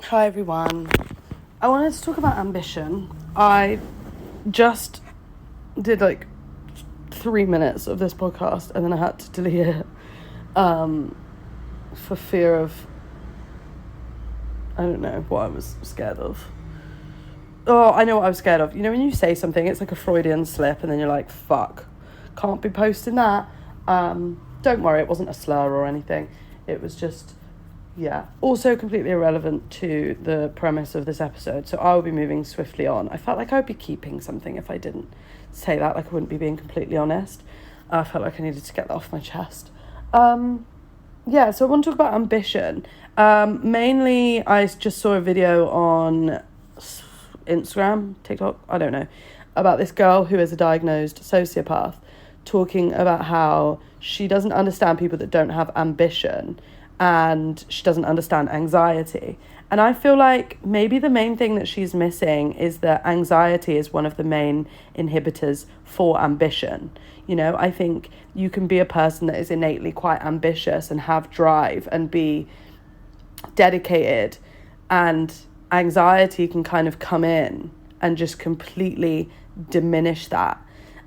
Hi everyone. I wanted to talk about ambition. I just did like 3 minutes of this podcast and then I had to delete it for fear of, I don't know what I was scared of. Oh, I know what I was scared of. You know when you say something, it's like a Freudian slip and then you're like, fuck, can't be posting that. Don't worry, it wasn't a slur or anything. It was just... yeah, also completely irrelevant to the premise of this episode, so I will be moving swiftly on. I felt like I would be keeping something if I didn't say that, like I wouldn't be being completely honest. I felt like I needed to get that off my chest. Yeah, so I want to talk about ambition. Mainly, I just saw a video on Instagram, TikTok, I don't know, about this girl who is a diagnosed sociopath, talking about how she doesn't understand people that don't have ambition, and she doesn't understand anxiety. And I feel like maybe the main thing that she's missing is that anxiety is one of the main inhibitors for ambition. You know, I think you can be a person that is innately quite ambitious and have drive and be dedicated, and anxiety can kind of come in and just completely diminish that.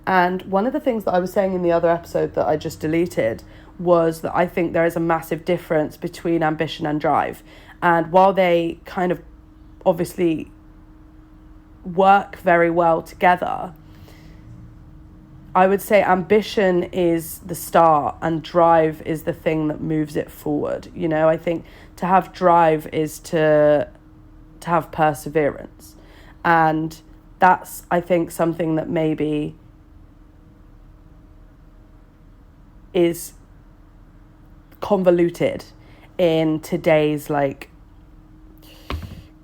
And one of the things that I was saying in the other episode that I just deleted was that I think there is a massive difference between ambition and drive. And while they kind of obviously work very well together, I would say ambition is the start and drive is the thing that moves it forward. You know, I think to have drive is to have perseverance. And that's, I think, something that maybe is convoluted in today's like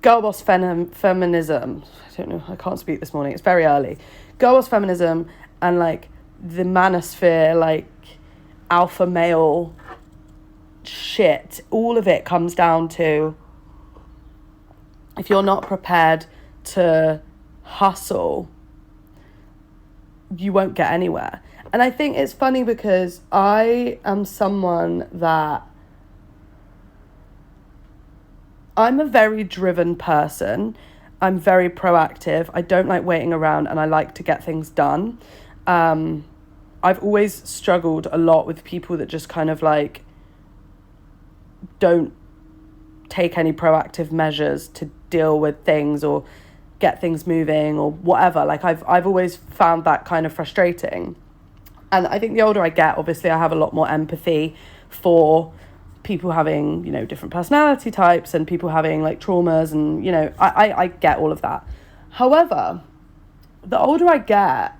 girl boss feminism. I don't know, I can't speak this morning, it's very early. Girl boss feminism and like the manosphere, like alpha male shit, all of it comes down to, if you're not prepared to hustle, you won't get anywhere. And I think it's funny because I am someone that I'm a very driven person. I'm very proactive. I don't like waiting around and I like to get things done. I've always struggled a lot with people that just kind of like don't take any proactive measures to deal with things or get things moving or whatever. Like I've always found that kind of frustrating. And I think the older I get, obviously I have a lot more empathy for people having, you know, different personality types and people having like traumas and, you know, I get all of that. However, the older I get,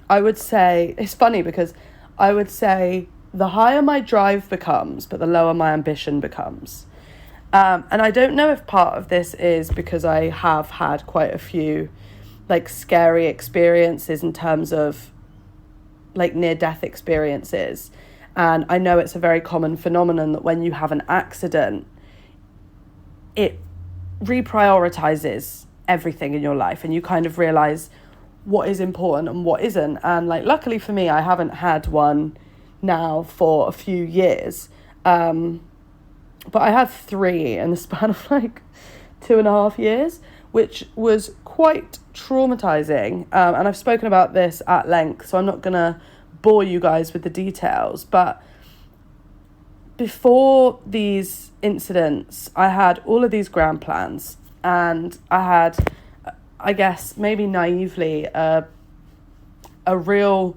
I would say, it's funny because I would say the higher my drive becomes, but the lower my ambition becomes. And I don't know if part of this is because I have had quite a few like scary experiences in terms of like near-death experiences. And I know it's a very common phenomenon that when you have an accident, it reprioritizes everything in your life and you kind of realize what is important and what isn't. And like, luckily for me, I haven't had one now for a few years. But I had 3 in the span of like 2.5 years, which was quite traumatizing. And I've spoken about this at length, so I'm not going to bore you guys with the details. But before these incidents, I had all of these grand plans. And I had, I guess, maybe naively, a real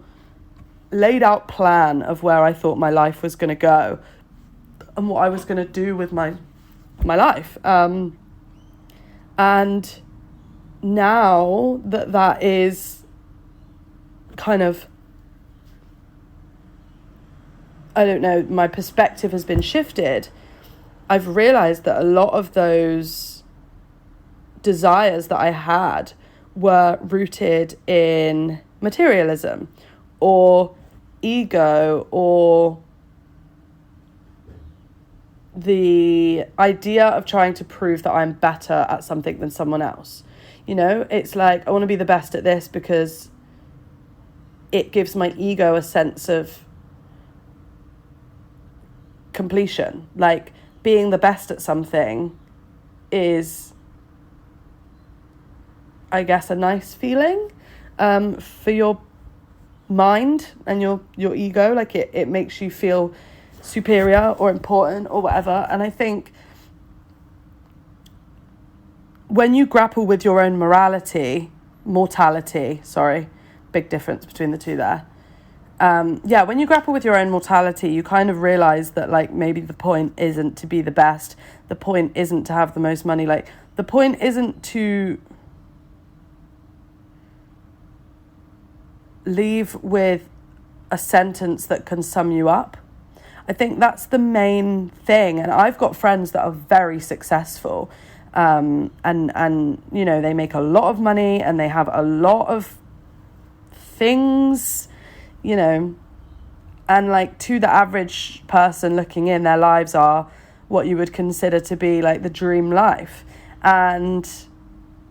laid out plan of where I thought my life was going to go and what I was going to do with my life. And now that is kind of, I don't know, my perspective has been shifted. I've realized that a lot of those desires that I had were rooted in materialism or ego or the idea of trying to prove that I'm better at something than someone else. You know, it's like, I want to be the best at this because it gives my ego a sense of completion. Like, being the best at something is, I guess, a nice feeling for your mind and your ego. Like it makes you feel superior or important or whatever. And I think when you grapple with your own mortality, big difference between the two there. When you grapple with your own mortality, you kind of realize that, like, maybe the point isn't to be the best. The point isn't to have the most money. Like, the point isn't to leave with a sentence that can sum you up. I think that's the main thing. And I've got friends that are very successful, and you know, they make a lot of money and they have a lot of things, you know, and like, to the average person looking in, their lives are what you would consider to be like the dream life, and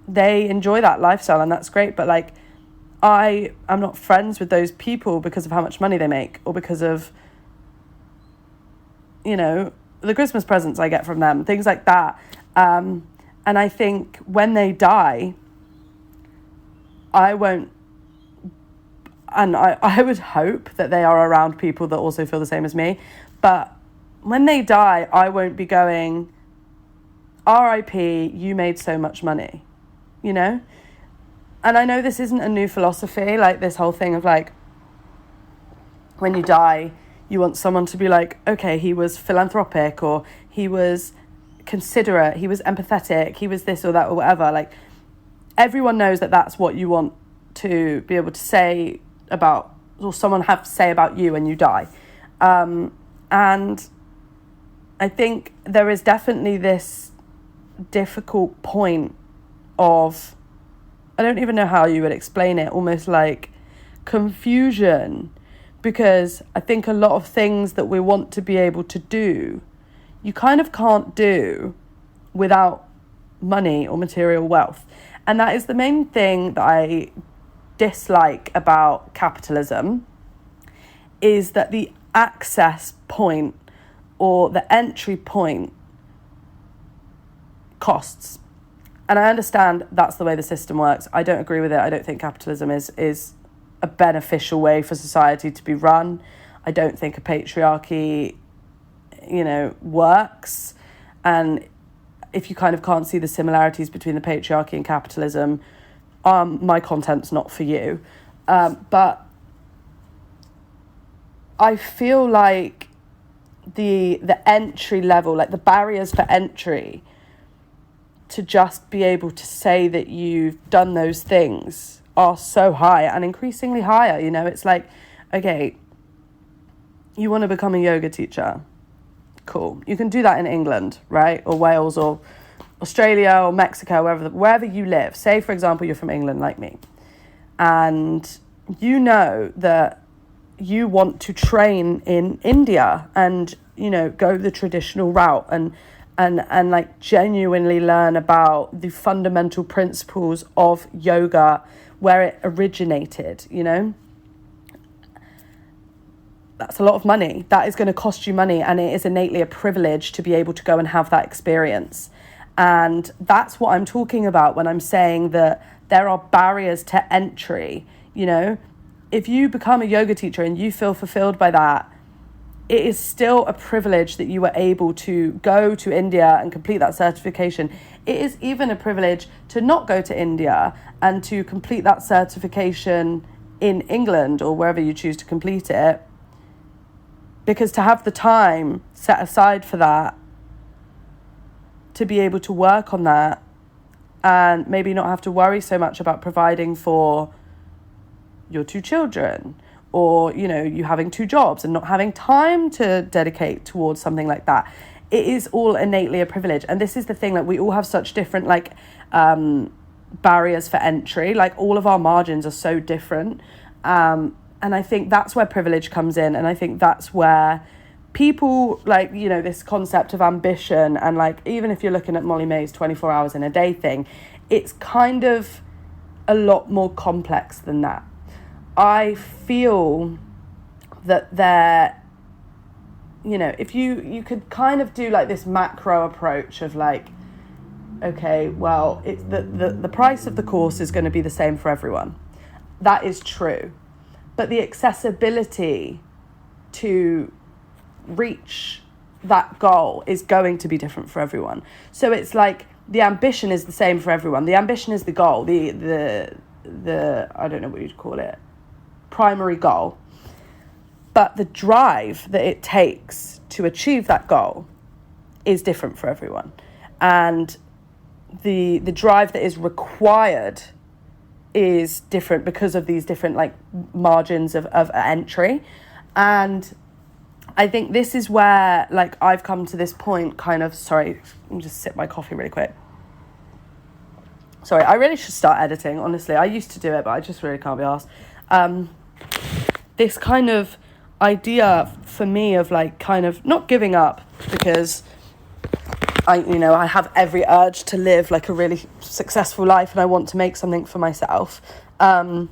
they enjoy that lifestyle, and that's great. But like, I'm not friends with those people because of how much money they make, or because of, you know, the Christmas presents I get from them, things like that. And I think when they die, I won't, and I would hope that they are around people that also feel the same as me. But when they die, I won't be going, R.I.P., you made so much money, you know? And I know this isn't a new philosophy, like this whole thing of like, when you die, you want someone to be like, okay, he was philanthropic, or he was considerate, he was empathetic, he was this or that or whatever. Like, everyone knows that that's what you want to be able to say about, or someone have to say about you when you die. And I think there is definitely this difficult point of, I don't even know how you would explain it, almost like confusion, because I think a lot of things that we want to be able to do, you kind of can't do without money or material wealth. And that is the main thing that I dislike about capitalism, is that the access point or the entry point costs. And I understand that's the way the system works. I don't agree with it. I don't think capitalism is a beneficial way for society to be run. I don't think a patriarchy, you know, works. And if you kind of can't see the similarities between the patriarchy and capitalism, my content's not for you. But I feel like the entry level, like the barriers for entry to just be able to say that you've done those things are so high, and increasingly higher. You know, it's like, okay, you want to become a yoga teacher. Cool. You can do that in England, right? Or Wales, or Australia, or Mexico, wherever you live. Say, for example, you're from England like me, and you know that you want to train in India and, you know, go the traditional route and like genuinely learn about the fundamental principles of yoga, where it originated, you know. That's a lot of money. That is going to cost you money, and it is innately a privilege to be able to go and have that experience. And that's what I'm talking about when I'm saying that there are barriers to entry. You know, if you become a yoga teacher and you feel fulfilled by that, it is still a privilege that you were able to go to India and complete that certification. It is even a privilege to not go to India and to complete that certification in England or wherever you choose to complete it. Because to have the time set aside for that, to be able to work on that, and maybe not have to worry so much about providing for your 2 children, or, you know, you having 2 jobs and not having time to dedicate towards something like that. It is all innately a privilege. And this is the thing, that we all have such different, like, barriers for entry. Like, all of our margins are so different. And I think that's where privilege comes in. And I think that's where people, like, you know, this concept of ambition, and like, even if you're looking at Molly May's 24 hours in a day thing, it's kind of a lot more complex than that. I feel that there you know, if you could kind of do like this macro approach of like, okay, well, it's the price of the course is going to be the same for everyone. That is true. But the accessibility to reach that goal is going to be different for everyone. So it's like the ambition is the same for everyone. The ambition is the goal, the I don't know what you'd call it, primary goal. But the drive that it takes to achieve that goal is different for everyone. And the drive that is required is different because of these different like margins of entry. And I think this is where like I've come to this point kind of, sorry, let me just sip my coffee really quick. Sorry, I really should start editing, honestly. I used to do it, but I just really can't be arsed. This kind of idea for me of like kind of not giving up, because I have every urge to live like a really successful life and I want to make something for myself. But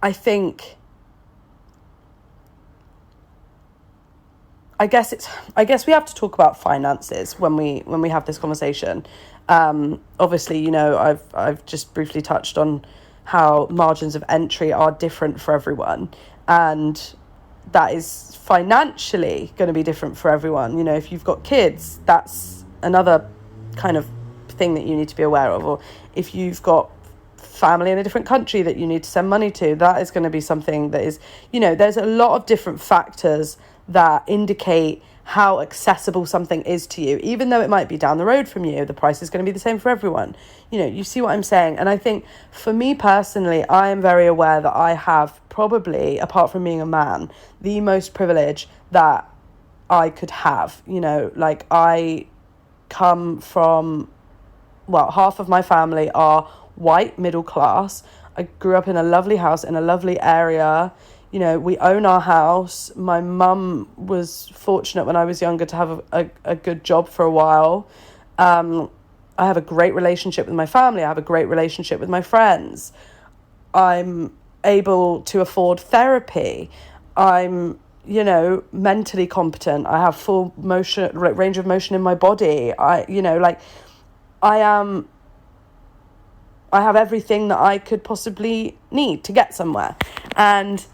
I think, I guess we have to talk about finances when we have this conversation. Obviously, you know, I've just briefly touched on how margins of entry are different for everyone, and that is financially going to be different for everyone. You know, if you've got kids, that's another kind of thing that you need to be aware of. Or if you've got family in a different country that you need to send money to, that is going to be something that is, you know, there's a lot of different factors that indicate how accessible something is to you. Even though it might be down the road from you, the price is going to be the same for everyone. You know, you see what I'm saying? And I think for me personally, I am very aware that I have probably, apart from being a man, the most privilege that I could have. You know, like I come from, well, half of my family are white, middle class. I grew up in a lovely house in a lovely area. You know, we own our house. My mum was fortunate when I was younger to have a good job for a while. I have a great relationship with my family. I have a great relationship with my friends. I'm able to afford therapy. I'm, you know, mentally competent. I have full motion, range of motion in my body. I have everything that I could possibly need to get somewhere. And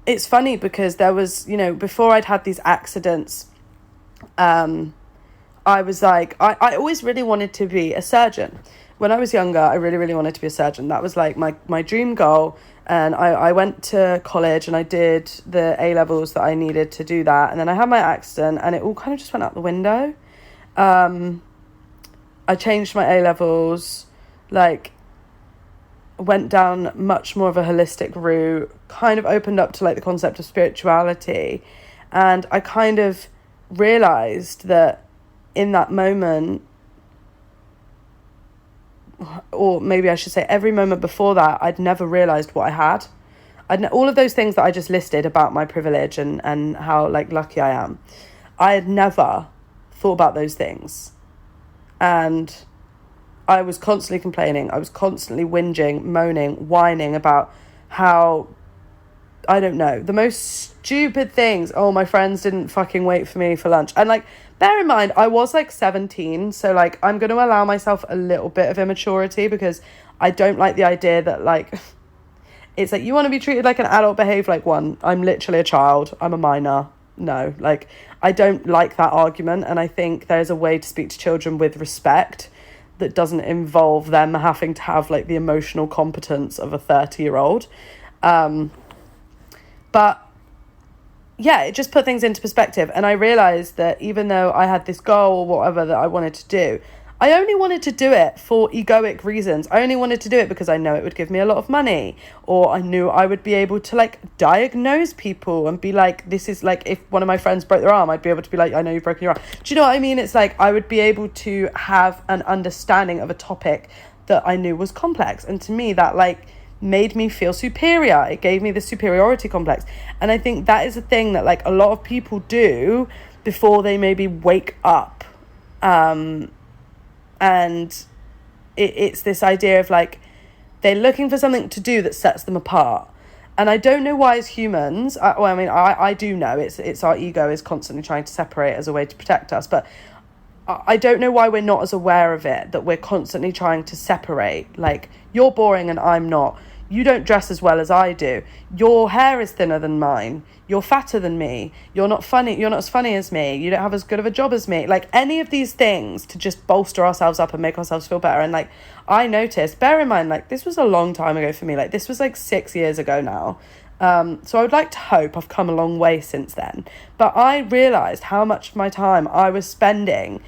it's funny because there was, you know, before I'd had these accidents, I was like, I always really wanted to be a surgeon. When I was younger, I really, really wanted to be a surgeon. That was like my dream goal. And I went to college and I did the A-levels that I needed to do that. And then I had my accident and it all kind of just went out the window. I changed my A-levels, like went down much more of a holistic route, kind of opened up to like the concept of spirituality. And I kind of realized that in that moment, or maybe I should say every moment before that, I'd never realized what I had. All of those things that I just listed about my privilege and how like lucky I am, I had never thought about those things. And I was constantly complaining. I was constantly whinging, moaning, whining about how, I don't know, the most stupid things. Oh, my friends didn't fucking wait for me for lunch. And like, bear in mind, I was like 17. So like, I'm going to allow myself a little bit of immaturity because I don't like the idea that like, it's like, you want to be treated like an adult, behave like one. I'm literally a child. I'm a minor. No, like, I don't like that argument. And I think there's a way to speak to children with respect that doesn't involve them having to have like the emotional competence of a 30-year-old. But yeah, it just put things into perspective. And I realized that even though I had this goal or whatever that I wanted to do, I only wanted to do it for egoic reasons. I only wanted to do it because I know it would give me a lot of money, or I knew I would be able to like diagnose people and be like, this is like, if one of my friends broke their arm, I'd be able to be like, I know you've broken your arm. Do you know what I mean? It's like I would be able to have an understanding of a topic that I knew was complex. And to me, that like made me feel superior. It gave me the superiority complex. And I think that is a thing that like a lot of people do before they maybe wake up. And it's this idea of like, They're looking for something to do that sets them apart. And I don't know why as humans, I do know it's our ego is constantly trying to separate as a way to protect us, but I don't know why we're not as aware of it, that we're constantly trying to separate. Like, you're boring and I'm not. You don't dress as well as I do. Your hair is thinner than mine. You're fatter than me. You're not funny. You're not as funny as me. You don't have as good of a job as me. Like, any of these things to just bolster ourselves up and make ourselves feel better. And like, I noticed, bear in mind, like, this was a long time ago for me. Like, this was like 6 years ago now. So I would like to hope I've come a long way since then. But I realised how much of my time I was spending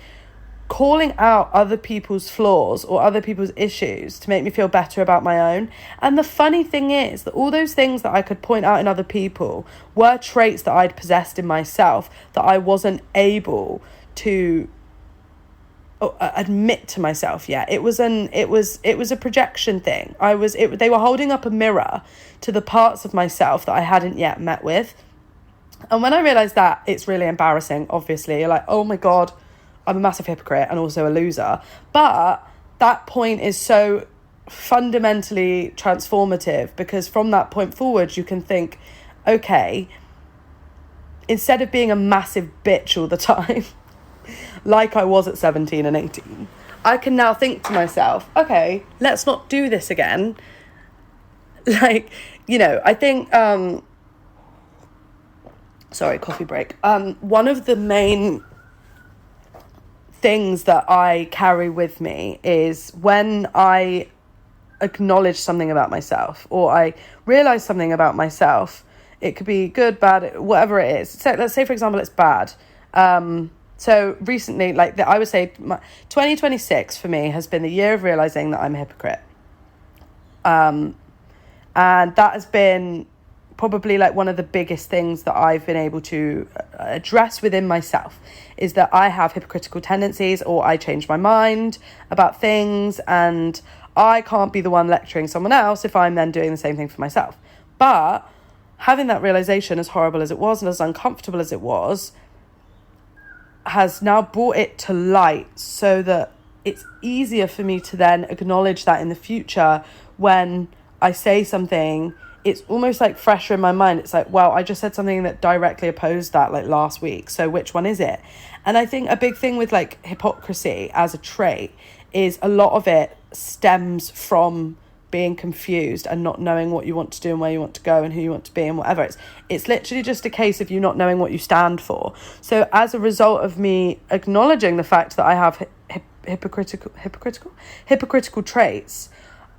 calling out other people's flaws or other people's issues to make me feel better about my own. And the funny thing is that all those things that I could point out in other people were traits that I'd possessed in myself that I wasn't able to admit to myself yet. It was a projection thing. They were holding up a mirror to the parts of myself that I hadn't yet met with. And when I realized that, it's really embarrassing. Obviously, you're like, oh my God, I'm a massive hypocrite and also a loser. But that point is so fundamentally transformative, because from that point forward, you can think, okay, instead of being a massive bitch all the time, like I was at 17 and 18, I can now think to myself, okay, let's not do this again. Like, you know, I think, sorry, coffee break. One of the main things that I carry with me is when I acknowledge something about myself, or I realize something about myself. It could be good, bad, whatever it is. So let's say, for example, it's bad. So recently, like, I would say 2026 for me has been the year of realizing that I'm a hypocrite. And that has been probably like one of the biggest things that I've been able to address within myself, is that I have hypocritical tendencies, or I change my mind about things, and I can't be the one lecturing someone else if I'm then doing the same thing for myself. But having that realization, as horrible as it was and as uncomfortable as it was, has now brought it to light so that it's easier for me to then acknowledge that in the future when I say something. It's almost like fresher in my mind. It's like, well, I just said something that directly opposed that like last week. So which one is it? And I think a big thing with like hypocrisy as a trait is a lot of it stems from being confused and not knowing what you want to do and where you want to go and who you want to be and whatever. It's literally just a case of you not knowing what you stand for. So as a result of me acknowledging the fact that I have hypocritical traits,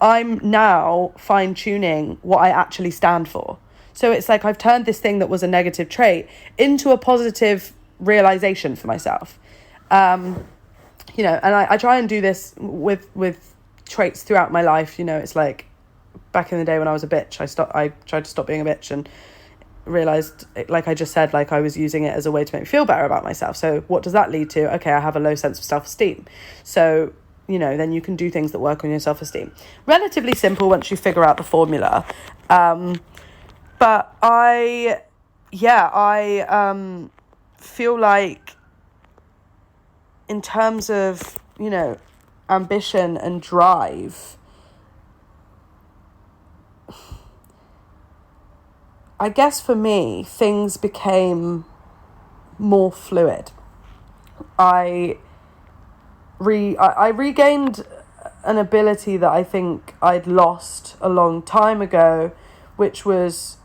I'm now fine-tuning what I actually stand for. So it's like I've turned this thing that was a negative trait into a positive realization for myself. You know, and I try and do this with traits throughout my life. You know, it's like back in the day when I was a bitch, I tried to stop being a bitch and realized, like I just said, like I was using it as a way to make me feel better about myself. So what does that lead to? Okay, I have a low sense of self-esteem. So, you know, then you can do things that work on your self-esteem. Relatively simple once you figure out the formula. But I feel like in terms of, you know, ambition and drive, I guess for me, things became more fluid. I regained an ability that I think I'd lost a long time ago, which was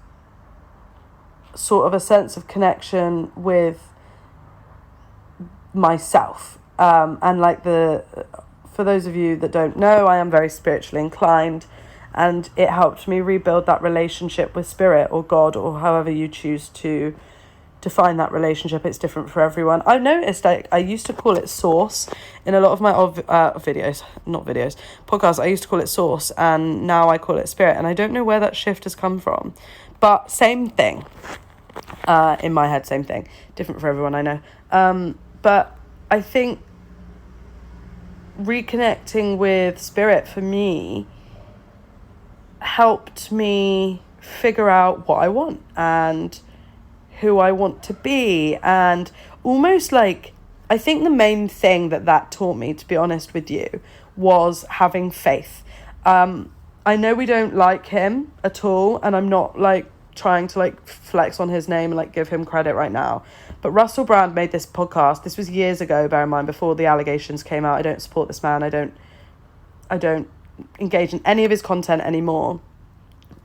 sort of a sense of connection with myself. And like for those of you that don't know, I am very spiritually inclined, and it helped me rebuild that relationship with spirit or God, or however you choose to define that relationship. It's different for everyone. I've noticed I used to call it source in a lot of my podcasts. I used to call it source, and now I call it spirit, and I don't know where that shift has come from, but same thing. In my head, same thing, different for everyone, I know. But I think reconnecting with spirit for me helped me figure out what I want and who I want to be, and almost like, I think the main thing that taught me, to be honest with you, was having faith. I know we don't like him at all, and I'm not like trying to like flex on his name and like give him credit right now, but Russell Brand made this podcast. This was years ago, bear in mind, before the allegations came out. I don't support this man. I don't engage in any of his content anymore.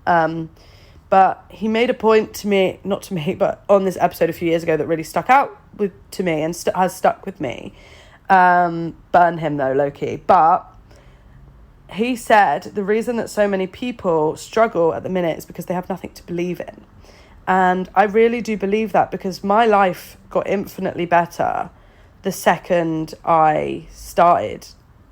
But he made a point to me, not to me, but on this episode a few years ago that really stuck out to me and has stuck with me. Burn him though, low-key. But he said the reason that so many people struggle at the minute is because they have nothing to believe in. And I really do believe that, because my life got infinitely better the second I started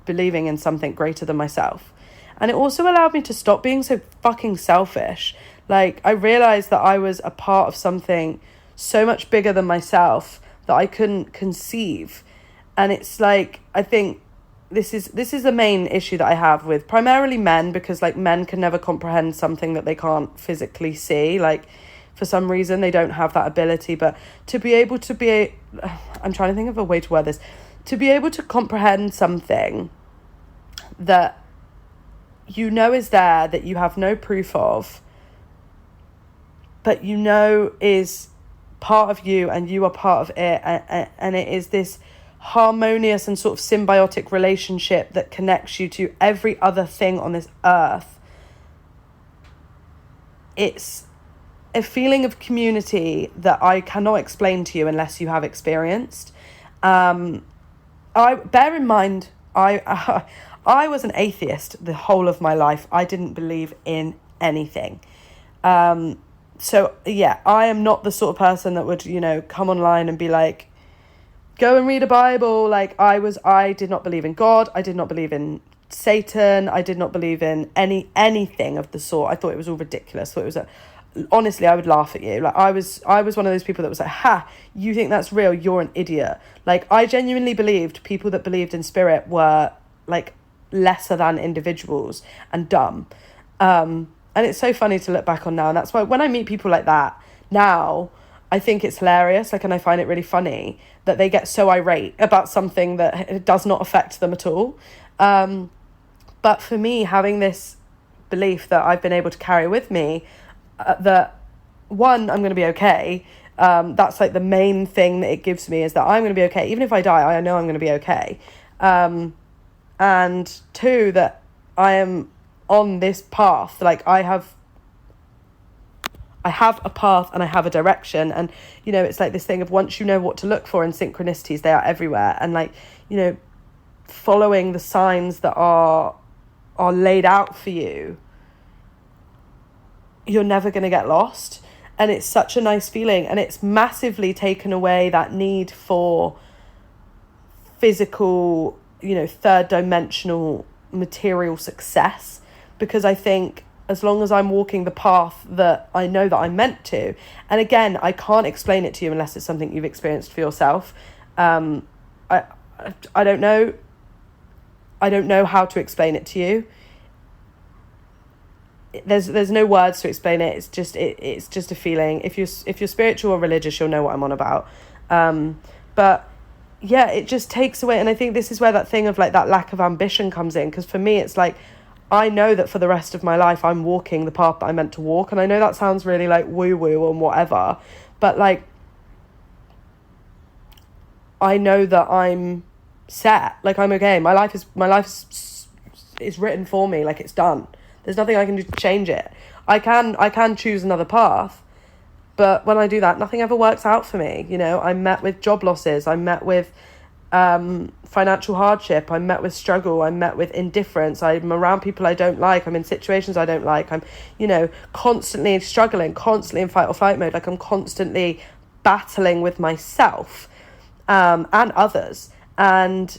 believing in something greater than myself. And it also allowed me to stop being so fucking selfish. Like, I realised that I was a part of something so much bigger than myself that I couldn't conceive. And it's like, I think this is the main issue that I have with primarily men, because like men can never comprehend something that they can't physically see. Like, for some reason they don't have that ability. But to be able to I'm trying to think of a way to word this, to be able to comprehend something that you know is there, that you have no proof of, but you know is part of you and you are part of it, and it is this harmonious and sort of symbiotic relationship that connects you to every other thing on this earth. It's a feeling of community that I cannot explain to you unless you have experienced. I bear in mind, I was an atheist the whole of my life. I didn't believe in anything. So yeah, I am not the sort of person that would, come online and be like, go and read a Bible. Like, I did not believe in God. I did not believe in Satan. I did not believe in anything of the sort. I thought it was all ridiculous. Honestly, I would laugh at you. Like, I was one of those people that was like, ha, you think that's real? You're an idiot. Like, I genuinely believed people that believed in spirit were like lesser than individuals and dumb. And it's so funny to look back on now. And that's why when I meet people like that now, I think it's hilarious. Like, and I find it really funny that they get so irate about something that does not affect them at all. But for me, having this belief that I've been able to carry with me, that one, I'm going to be okay. That's like the main thing that it gives me, is that I'm going to be okay. Even if I die, I know I'm going to be okay. And two, that I am on this path. Like, I have a path and I have a direction, and it's like this thing of, once you know what to look for in synchronicities, they are everywhere, and like, following the signs that are laid out for you, you're never going to get lost. And it's such a nice feeling, and it's massively taken away that need for physical, third dimensional material success, because I think as long as I'm walking the path that I know that I'm meant to, and again, I can't explain it to you unless it's something you've experienced for yourself. I don't know how to explain it to you. There's no words to explain it. It's just a feeling. If you're spiritual or religious, you'll know what I'm on about. But yeah, it just takes away, and I think this is where that thing of like that lack of ambition comes in, because for me it's like, I know that for the rest of my life I'm walking the path that I'm meant to walk, and I know that sounds really like woo-woo and whatever, but like, I know that I'm set. Like, I'm okay. My life is written for me. Like, it's done. There's nothing I can do to change it. I can choose another path, but when I do that, nothing ever works out for me. I'm met with job losses. I'm met with financial hardship. I'm met with struggle. I'm met with indifference. I'm around people I don't like. I'm in situations I don't like. I'm, constantly struggling, constantly in fight or flight mode. Like, I'm constantly battling with myself and others. And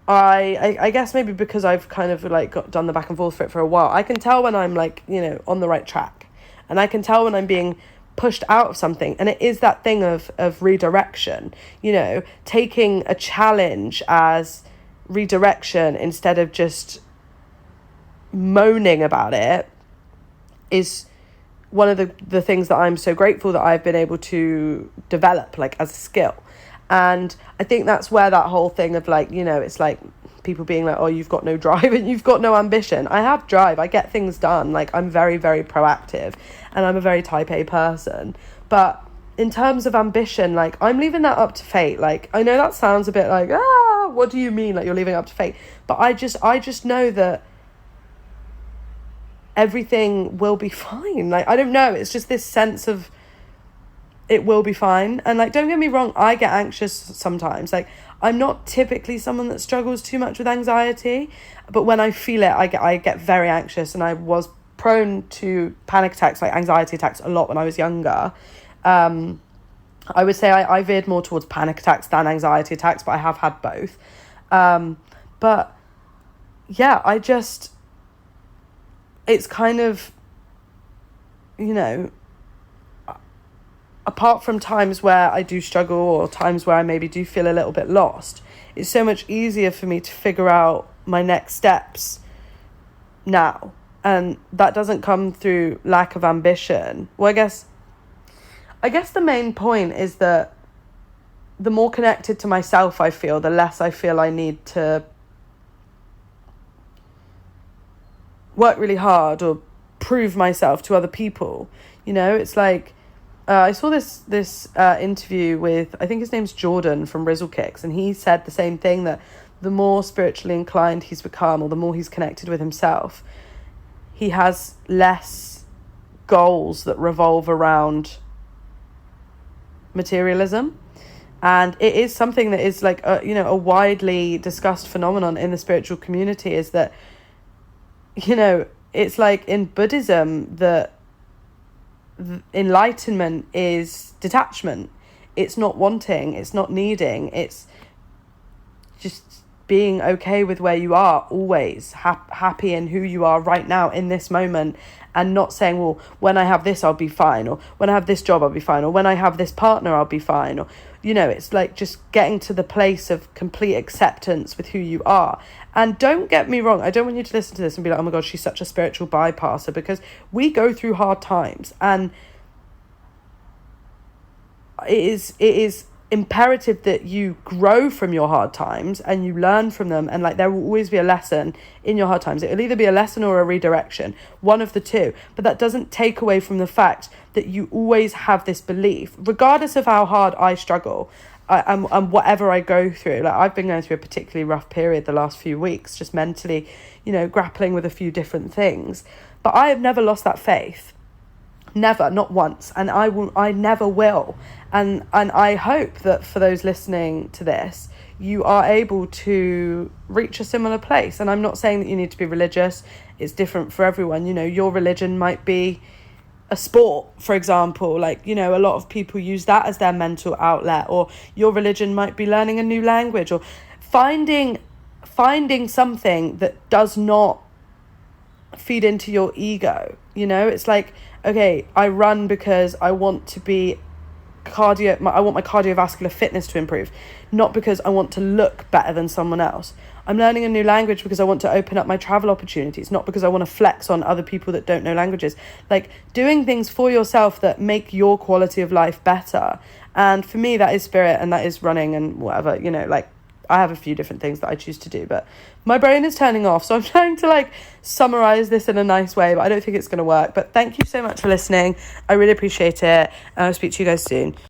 I guess maybe because I've kind of like done the back and forth for it for a while, I can tell when I'm like, on the right track, and I can tell when I'm being pushed out of something. And it is that thing of redirection, taking a challenge as redirection instead of just moaning about it is one of the things that I'm so grateful that I've been able to develop, like, as a skill. And I think that's where that whole thing of like, it's like people being like, oh, you've got no drive and you've got no ambition. I have drive. I get things done. Like, I'm very, very proactive, and I'm a very type A person. But in terms of ambition, like, I'm leaving that up to fate. Like, I know that sounds a bit like, what do you mean? Like, you're leaving it up to fate. But I just know that everything will be fine. Like, I don't know. It's just this sense of it will be fine. And like, don't get me wrong, I get anxious sometimes. Like, I'm not typically someone that struggles too much with anxiety, but when I feel it, I get very anxious, and I was prone to panic attacks, like anxiety attacks, a lot when I was younger. I would say I veered more towards panic attacks than anxiety attacks, but I have had both. But yeah, it's kind of, you know, apart from times where I do struggle or times where I maybe do feel a little bit lost, it's so much easier for me to figure out my next steps now. And that doesn't come through lack of ambition. Well, I guess the main point is that the more connected to myself I feel, the less I feel I need to work really hard or prove myself to other people. You know, it's like, I saw this interview with, I think his name's Jordan from Rizzle Kicks, and he said the same thing, that the more spiritually inclined he's become, or the more he's connected with himself, he has less goals that revolve around materialism. And it is something that is like a widely discussed phenomenon in the spiritual community, is that, you know, it's like in Buddhism that enlightenment is detachment. It's not wanting, it's not needing, it's just being okay with where you are, always happy in who you are right now in this moment, and not saying, well, when I have this I'll be fine, or when I have this job I'll be fine, or when I have this partner I'll be fine, or, you know, it's like just getting to the place of complete acceptance with who you are. And don't get me wrong, I don't want you to listen to this and be like, oh my god, she's such a spiritual bypasser, because we go through hard times, and it is imperative that you grow from your hard times and you learn from them, and like, there will always be a lesson in your hard times. It'll either be a lesson or a redirection, one of the two, but that doesn't take away from the fact that you always have this belief, regardless of how hard I struggle and whatever I go through. Like, I've been going through a particularly rough period the last few weeks, just mentally, you know, grappling with a few different things, but I have never lost that faith. Never, not once, and I never will. And I hope that for those listening to this, you are able to reach a similar place. And I'm not saying that you need to be religious. It's different for everyone. You know, your religion might be a sport, for example. Like, you know, a lot of people use that as their mental outlet, or your religion might be learning a new language, or finding something that does not feed into your ego. You know, it's like, okay, I run because I want to be I want my cardiovascular fitness to improve, not because I want to look better than someone else. I'm learning a new language because I want to open up my travel opportunities, not because I want to flex on other people that don't know languages. Like, doing things for yourself that make your quality of life better. And for me, that is spirit, and that is running and whatever, you know, like, I have a few different things that I choose to do, but my brain is turning off. So I'm trying to like summarize this in a nice way, but I don't think it's going to work. But thank you so much for listening. I really appreciate it. And I'll speak to you guys soon.